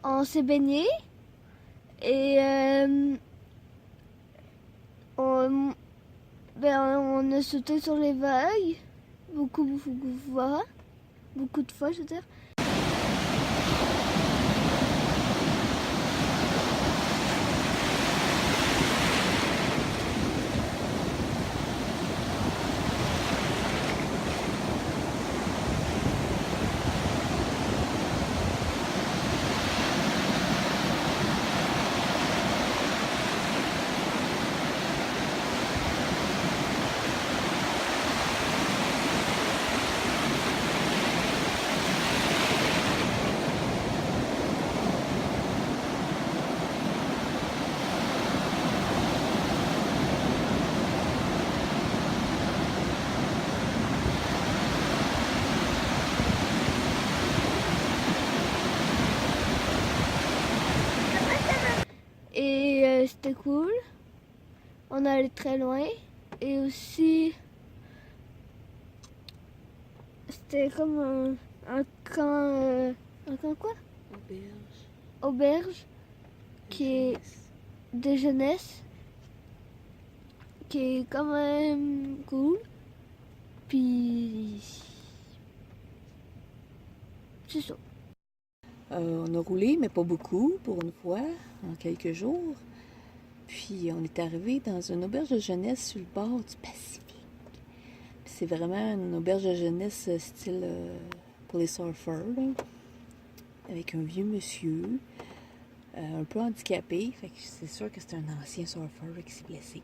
on s'est baigné et on, on a sauté sur les vagues beaucoup de fois, je veux dire. Et c'était cool. On allait très loin. Et aussi, c'était comme un camp. Un camp quoi? Auberge. Qui est de jeunesse. Qui est quand même cool. Puis. C'est ça. On a roulé, mais pas beaucoup, pour une fois, en quelques jours. Puis on est arrivé dans une auberge de jeunesse sur le bord du Pacifique. Puis c'est vraiment une auberge de jeunesse style pour les surfeurs, là, avec un vieux monsieur, un peu handicapé. Fait que c'est sûr que c'est un ancien surfeur qui s'est blessé.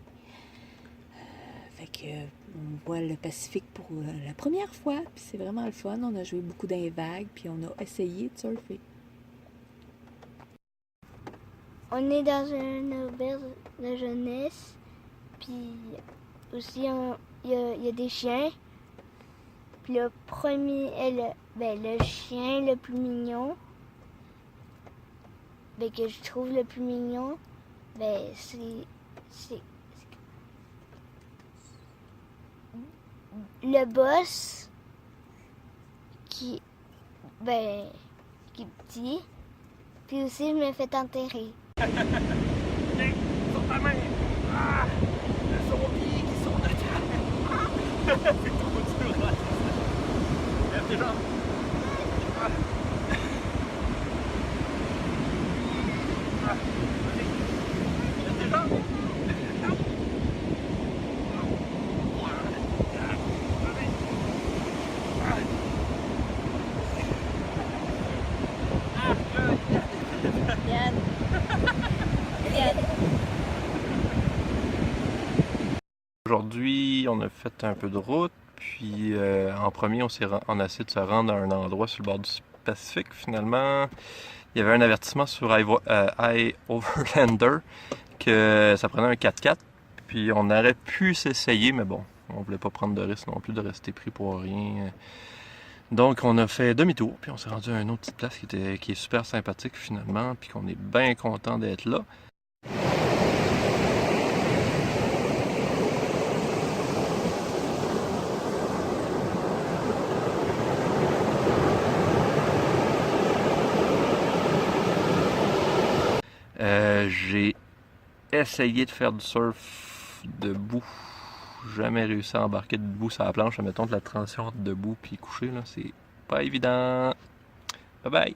Fait que on voit le Pacifique pour la première fois. Puis c'est vraiment le fun. On a joué beaucoup dans les vagues, puis on a essayé de surfer. On est dans une auberge de jeunesse, puis aussi il y a des chiens. Puis le premier est le chien le plus mignon, que je trouve le plus mignon, c'est le boss qui est petit. Puis aussi je me fais enterrer. Viens, sur ta main. Ah, le zombie qui sort de terre. C'est trop dur, là. Lève tes jambes. Ah. Ah. Vas-y. Lève tes jambes. Aujourd'hui, on a fait un peu de route, puis en premier, on a essayé de se rendre à un endroit sur le bord du Pacifique. Finalement, il y avait un avertissement sur iOverlander que ça prenait un 4x4, puis on aurait pu s'essayer, mais bon, on voulait pas prendre de risque non plus de rester pris pour rien. Donc, on a fait demi-tour, puis on s'est rendu à une autre petite place qui est super sympathique finalement, puis qu'on est bien content d'être là. J'ai essayé de faire du surf debout. Jamais réussi à embarquer debout sur la planche. Mettons de la transition entre debout puis couché, là, c'est pas évident. Bye bye!